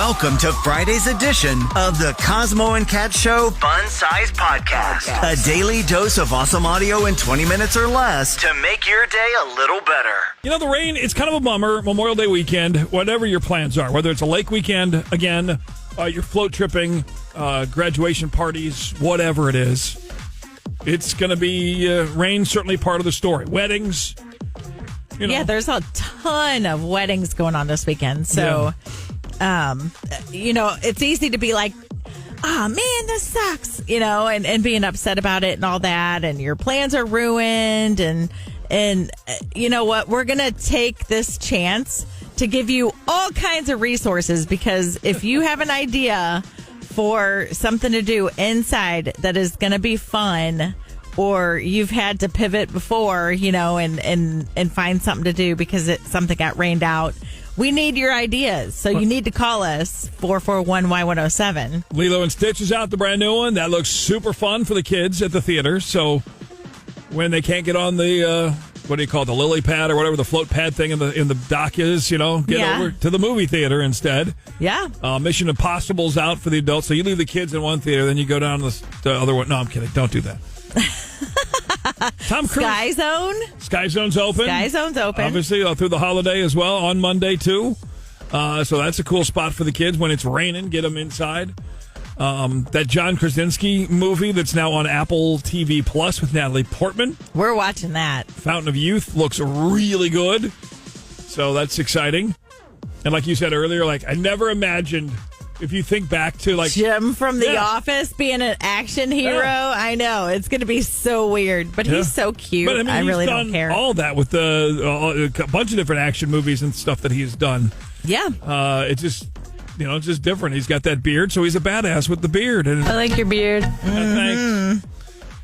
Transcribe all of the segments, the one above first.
Welcome to Friday's edition of the Cosmo and Kat Show Fun Size Podcast. A daily dose of awesome audio in 20 minutes or less to make your day a little better. You know, the rain, it's kind of a bummer. Memorial Day weekend, whatever your plans are, whether it's a lake weekend, again, you're float tripping, graduation parties, whatever it is. It's going to be rain, certainly part of the story. Weddings. You know. Yeah, there's a ton of weddings going on this weekend. So, it's easy to be like, oh, man, this sucks, and being upset about it and all that. And your plans are ruined. And you know what? We're going to take this chance to give you all kinds of resources, because if you have an idea for something to do inside that is going to be fun, or you've had to pivot before, and find something to do because something got rained out, we need your ideas. So you need to call us, 441-Y107. Lilo and Stitch is out, the brand new one. That looks super fun for the kids at the theater. So when they can't get on the, what do you call it, the lily pad or whatever the float pad thing in the dock is, get over to the movie theater instead. Yeah. Mission Impossible's out for the adults. So you leave the kids in one theater, then you go down to the other one. No, I'm kidding. Don't do that. Tom Cruise. Sky Zone. Sky Zone's open. Sky Zone's open. Obviously, through the holiday as well, on Monday, too. So that's a cool spot for the kids. When it's raining, get them inside. That John Krasinski movie that's now on Apple TV Plus with Natalie Portman. We're watching that. Fountain of Youth looks really good. So that's exciting. And like you said earlier, I never imagined, if you think back to Jim from The Office being an action hero. Yeah. I know. It's going to be so weird, but he's so cute. But, I really don't care. All that with a bunch of different action movies and stuff that he's done. Yeah. It's just, it's just different. He's got that beard, so he's a badass with the beard. And I like your beard. Thanks.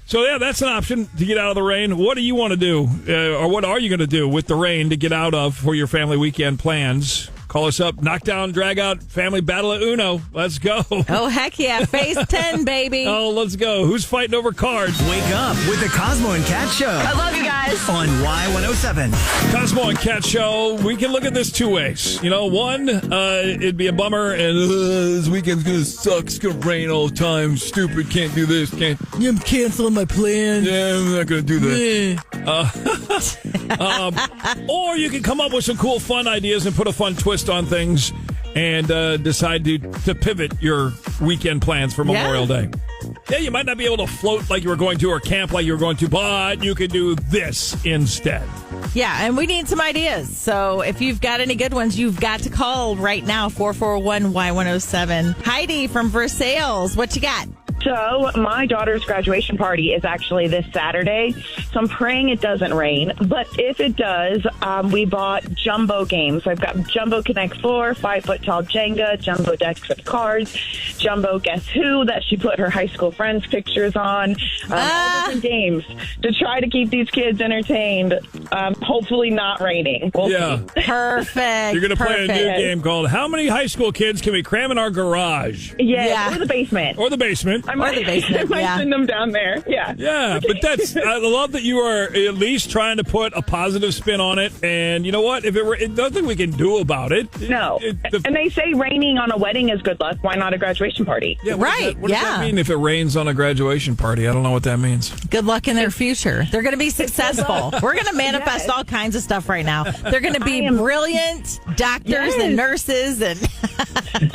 So, that's an option to get out of the rain. What do you want to do, or what are you going to do with the rain to get out of for your family weekend plans? Call us up, knock down, drag out, family battle at Uno. Let's go. Oh, heck yeah. Phase 10, baby. Oh, let's go. Who's fighting over cards? Wake up with the Cosmo and Kat Show. I love you guys. On Y107. Cosmo and Kat Show. We can look at this two ways. One, it'd be a bummer, and this weekend's going to suck. It's going to rain all the time. Stupid. Can't do this. I'm canceling my plans. Yeah, I'm not going to do that. Or you can come up with some cool, fun ideas and put a fun twist on things and decide to pivot your weekend plans for Memorial Day. Yeah, you might not be able to float like you were going to or camp like you were going to, but you could do this instead. Yeah, and we need some ideas. So if you've got any good ones, you've got to call right now, 441-Y107. Heidi from Versailles, what you got? So my daughter's graduation party is actually this Saturday, so I'm praying it doesn't rain. But if it does, we bought jumbo games. So I've got Jumbo Connect 4, 5-foot-tall Jenga, Jumbo decks of cards, Jumbo Guess Who that she put her high school friends' pictures on, all different games to try to keep these kids entertained, hopefully not raining. We'll see. Perfect. You're going to play a new game called How Many High School Kids Can We Cram in Our Garage? Yeah, or the basement. I might send them down there. Yeah. Yeah, but I love that you are at least trying to put a positive spin on it. And you know what? If there's nothing we can do about it. No. And they say raining on a wedding is good luck. Why not a graduation party? Yeah, what does that mean if it rains on a graduation party? I don't know what that means. Good luck in their future. They're going to be successful. We're going to manifest all kinds of stuff right now. They're going to be brilliant doctors and nurses. And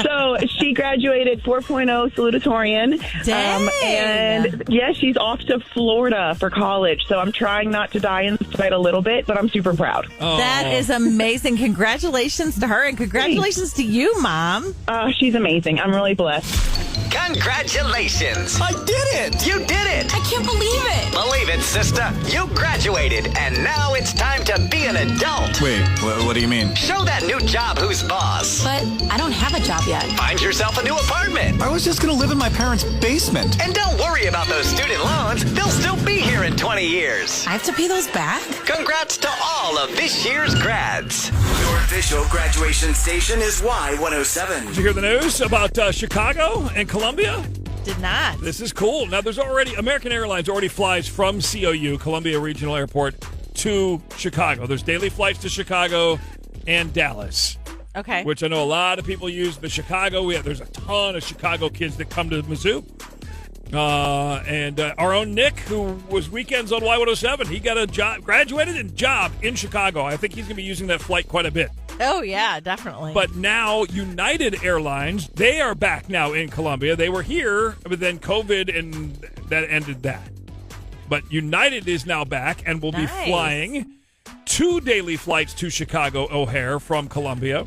So she graduated 4.0 salutatorian. And she's off to Florida for college. So I'm trying not to die inside a little bit, but I'm super proud. Oh. That is amazing. Congratulations to her, and congratulations to you, Mom. She's amazing. I'm really blessed. Congratulations! I did it! You did it! I can't believe it! Believe it, sister. You graduated, and now it's time to be an adult. Wait, what do you mean? Show that new job who's boss. But I don't have a job yet. Find yourself a new apartment. I was just going to live in my parents' basement. And don't worry about those student loans. They'll still be here in 20 years. I have to pay those back? Congrats to all of this year's grads. Your official graduation station is Y107. Did you hear the news about Chicago and Columbia? Did not. This is cool. Now, American Airlines already flies from COU, Columbia Regional Airport, to Chicago. There's daily flights to Chicago and Dallas. Okay. which I know a lot of people use. The Chicago, there's a ton of Chicago kids that come to Mizzou. And our own Nick, who was weekends on Y107, he got a job, graduated and job in Chicago. I think he's going to be using that flight quite a bit. Oh, yeah, definitely. But now United Airlines, they are back now in Columbia. They were here, but then COVID and that ended that. But United is now back and will be flying 2 daily flights to Chicago O'Hare from Columbia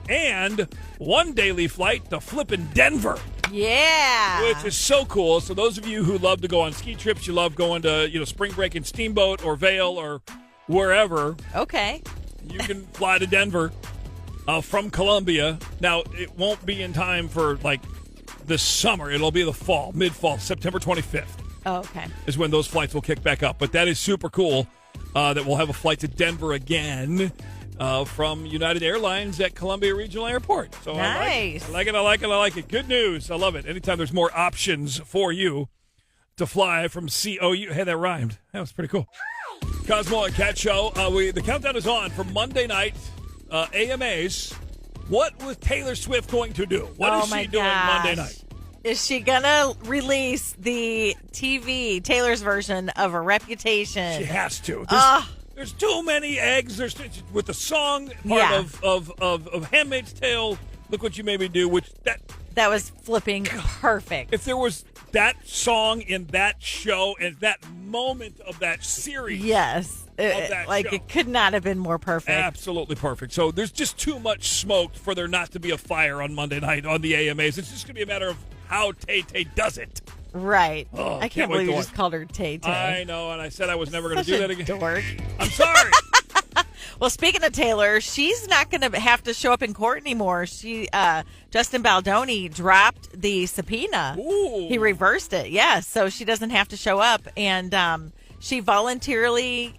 and 1 daily flight to flippin' Denver. Yeah. Which is so cool. So those of you who love to go on ski trips, you love going to, spring break in Steamboat or Vail or wherever. Okay. You can fly to Denver from Columbia. Now, it won't be in time for, this summer. It'll be the fall, mid-fall, September 25th. Oh, okay. Is when those flights will kick back up. But that is super cool that we'll have a flight to Denver again from United Airlines at Columbia Regional Airport. So nice. I like it. Good news. I love it. Anytime there's more options for you to fly from COU. Hey, that rhymed. That was pretty cool. Cosmo and Kat Show. The countdown is on for Monday night AMAs. What was Taylor Swift going to do? What is she doing Monday night? Is she going to release the Taylor's version of a Reputation? She has to. There's too many eggs. There's with the song part of Handmaid's Tale. Look What You Made Me Do. That was flipping perfect. If there was that song in that show and that moment of that series, yes, it could not have been more perfect. Absolutely perfect. So there's just too much smoke for there not to be a fire on Monday night on the AMAs. It's just going to be a matter of how Tay-Tay does it. Right. Oh, I can't believe you just called her Tay-Tay. I know, and I said I was never going to do that again. Dork. I'm sorry. Well, speaking of Taylor, she's not going to have to show up in court anymore. Justin Baldoni dropped the subpoena. Ooh. He reversed it. Yes, so she doesn't have to show up, and she voluntarily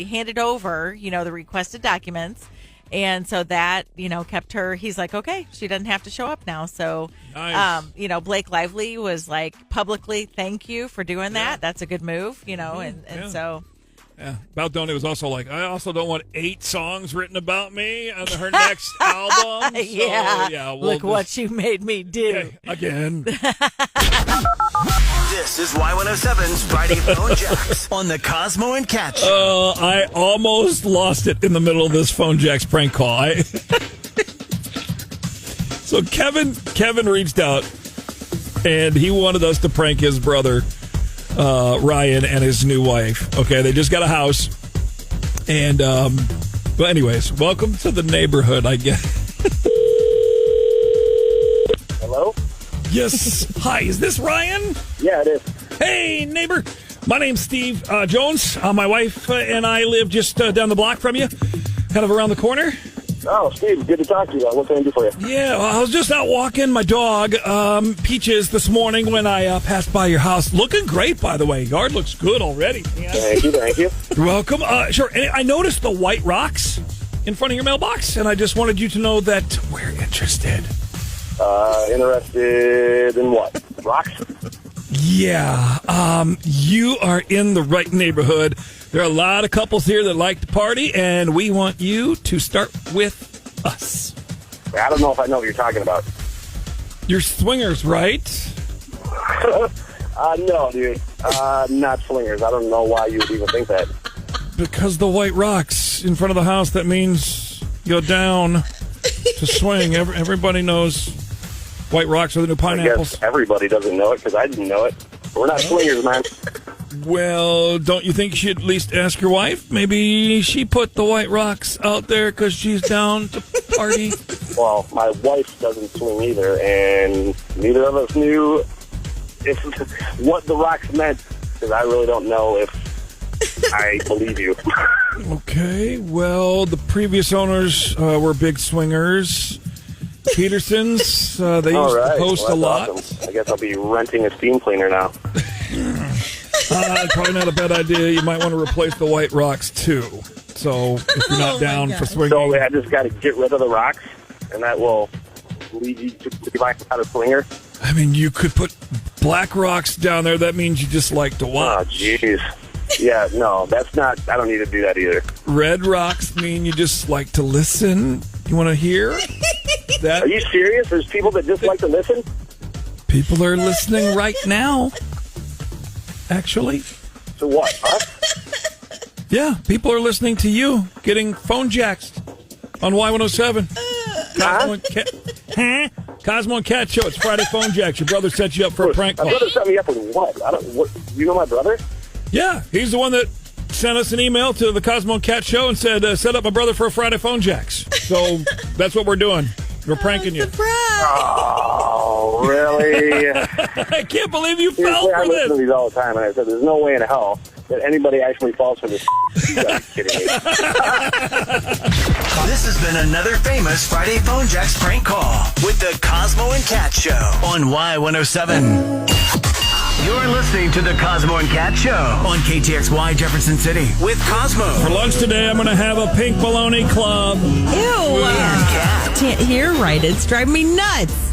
handed over, the requested documents. And so that, kept her, he's like, okay, she doesn't have to show up now. So, nice. Blake Lively was like, publicly, thank you for doing that. That's a good move, so. Yeah. Baldoni was also like, I also don't want 8 songs written about me on her next album. So, Look what you made me do. Again. This is Y107's Friday Phone Jacks on the Cosmo and Kat Show. I almost lost it in the middle of this Phone Jacks prank call. So Kevin reached out, and he wanted us to prank his brother, Ryan, and his new wife. Okay, they just got a house. And, but anyways, welcome to the neighborhood, I guess. Hello? Yes. Hi, is this Ryan? Yeah, it is. Hey, neighbor. My name's Steve Jones. My wife and I live just down the block from you, kind of around the corner. Oh, Steve, good to talk to you. What can I do for you? Yeah, well, I was just out walking my dog, Peaches, this morning when I passed by your house. Looking great, by the way. Yard looks good already. Yeah. Thank you. You're welcome. Sure. And I noticed the white rocks in front of your mailbox, and I just wanted you to know that we're interested. Interested in what? Rocks? Yeah. You are in the right neighborhood. There are a lot of couples here that like to party, and we want you to start with us. I don't know if I know what you're talking about. You're swingers, right? No, dude. Not swingers. I don't know why you would even think that. Because the white rocks in front of the house, that means go down to swing. Everybody knows white rocks are the new pineapples. I guess everybody doesn't know it because I didn't know it. We're not swingers, man. Well, don't you think you should at least ask your wife? Maybe she put the white rocks out there because she's down to party. Well, my wife doesn't swing either, and neither of us knew what the rocks meant because I really don't know if I believe you. Okay, well, the previous owners were big swingers. Petersons, they used to post a lot. Awesome. I guess I'll be renting a steam cleaner now. Probably not a bad idea. You might want to replace the white rocks, too. So, if you're not down for swinging. So, I just got to get rid of the rocks, and that will lead you to be like a swinger? I mean, you could put black rocks down there. That means you just like to watch. Oh, jeez. Yeah, no, that's not, I don't need to do that either. Red rocks mean you just like to listen You want to hear that? Are you serious? There's people that just like to listen? People are listening right now. Actually. So what, us? Yeah, people are listening to you getting phone jacks on Y107. Cosmo and Kat. Cosmo and Kat Show. It's Friday Phone Jacks. Your brother set you up for a prank call. My brother set me up with what? You know my brother? Yeah, he's the one that sent us an email to the Cosmo and Kat Show and said, set up my brother for a Friday Phone Jacks. So that's what we're doing. We're pranking you. Oh, really? I can't believe you Seriously, fell I for listen to this. these all the time, and I said, there's no way in hell that anybody actually falls for this. You gotta be kidding me. This has been another famous Friday Phone Jacks prank call with the Cosmo and Kat Show on Y107. You're listening to the Cosmo and Kat Show on KTXY Jefferson City with Cosmo. For lunch today, I'm going to have a pink bologna club. Ew. Can't hear right. It's driving me nuts.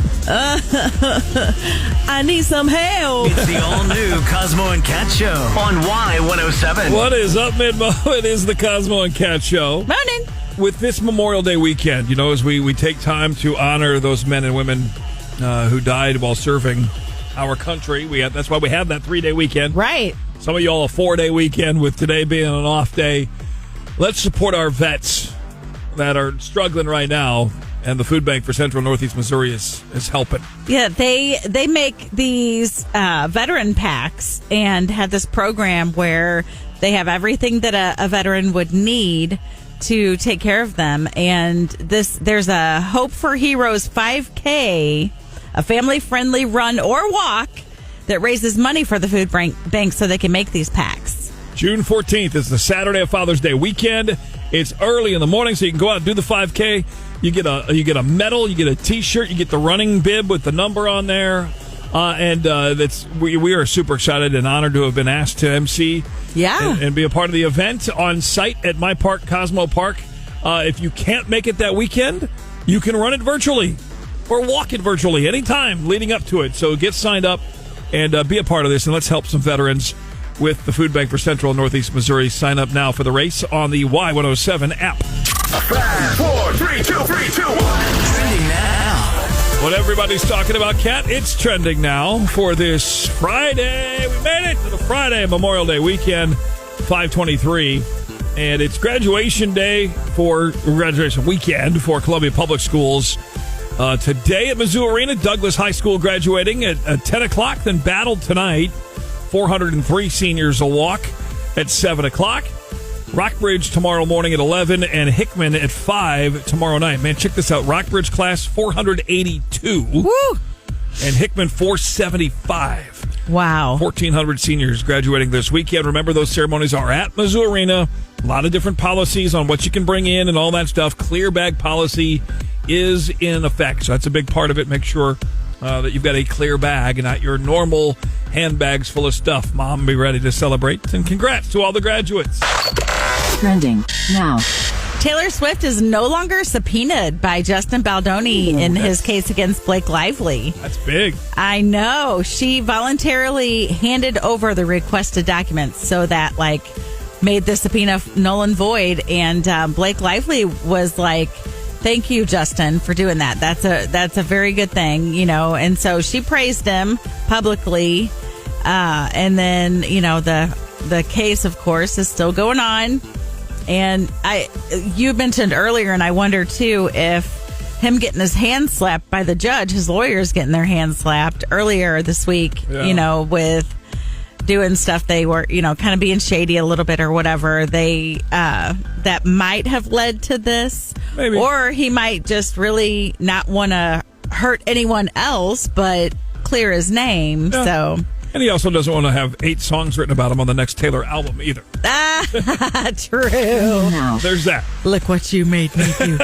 I need some help. It's the all-new Cosmo and Kat Show on Y107. What is up, Midmo? It is the Cosmo and Kat Show. Morning. With this Memorial Day weekend, you know, as we take time to honor those men and women who died while serving our country, that's why we have that 3-day weekend. Right. Some of y'all a 4-day weekend, with today being an off day. Let's support our vets that are struggling right now, and the Food Bank for Central and Northeast Missouri is helping. Yeah, they make these veteran packs and have this program where they have everything that a veteran would need to take care of them. And there's a Hope for Heroes 5K, a family-friendly run or walk that raises money for the food bank so they can make these packs. June 14th is the Saturday of Father's Day weekend. It's early in the morning, so you can go out and do the 5K. You get a medal, you get a T-shirt, you get the running bib with the number on there, we are super excited and honored to have been asked to MC. Yeah, and be a part of the event on site at my park, Cosmo Park. If you can't make it that weekend, you can run it virtually or walk it virtually anytime leading up to it. So get signed up and be a part of this, and let's help some veterans with the Food Bank for Central and Northeast Missouri. Sign up now for the race on the Y107 app. 5, 4, 3, 2, 3, 2, 1. Trending now. What everybody's talking about, Kat, it's trending now for this Friday. We made it to the Friday Memorial Day weekend, 5/23, and it's graduation weekend for Columbia Public Schools. Today at Mizzou Arena, Douglas High School graduating at 10 o'clock, then battled tonight. 403 seniors will walk at 7 o'clock. Rockbridge tomorrow morning at 11, and Hickman at 5 tomorrow night. Man, check this out. Rockbridge class 482. Woo! And Hickman 475. Wow. 1,400 seniors graduating this weekend. Remember, those ceremonies are at Mizzou Arena. A lot of different policies on what you can bring in and all that stuff. Clear bag policy is in effect. So that's a big part of it. Make sure that you've got a clear bag and not your normal handbags full of stuff. Mom, be ready to celebrate. And congrats to all the graduates. Trending now. Taylor Swift is no longer subpoenaed by Justin Baldoni in his case against Blake Lively. That's big. I know. She voluntarily handed over the requested documents, so that made the subpoena null and void. And Blake Lively was like, "Thank you, Justin, for doing that. That's a very good thing, you know." And so she praised him publicly. And then, the case, of course, is still going on. And you mentioned earlier, and I wonder too, if him getting his hand slapped by the judge, his lawyers getting their hands slapped earlier this week, with doing stuff they were, kind of being shady a little bit or whatever, that might have led to this. Maybe. Or he might just really not want to hurt anyone else, but clear his name. Yeah. So. And he also doesn't want to have 8 songs written about him on the next Taylor album either. True. There's that. Look what you made me do.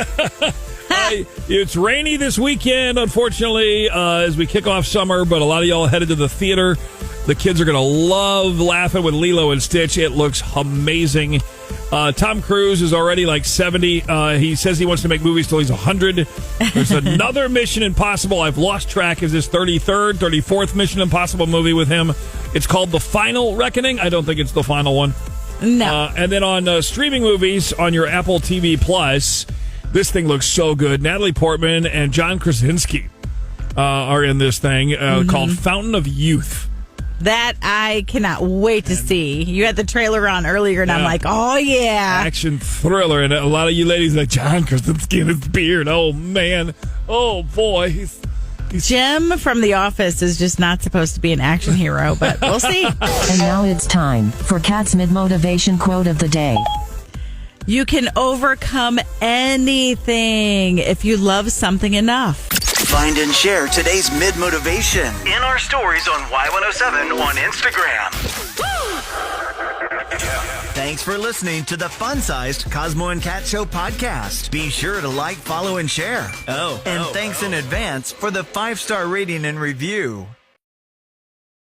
It's rainy this weekend, unfortunately, as we kick off summer, but a lot of y'all headed to the theater. The kids are going to love laughing with Lilo and Stitch. It looks amazing. Tom Cruise is already 70. He says he wants to make movies till he's 100. There's another Mission Impossible. I've lost track. Is this 33rd, 34th Mission Impossible movie with him? It's called The Final Reckoning. I don't think it's the final one. No. And then on streaming movies on your Apple TV Plus, This thing looks so good. Natalie Portman and John Krasinski are in this thing called Fountain of Youth. That I cannot wait to see. You had the trailer on earlier, and I'm like, oh, yeah. Action thriller. And a lot of you ladies are like, John Krasinski and his beard. Oh, man. Oh, boy. He's Jim from The Office is just not supposed to be an action hero, but we'll see. And now it's time for Kat's mid-motivation quote of the day. You can overcome anything if you love something enough. Find and share today's mid-motivation in our stories on Y107 on Instagram. Thanks for listening to the fun-sized Cosmo and Kat Show podcast. Be sure to like, follow, and share. And thanks in advance for the 5-star rating and review.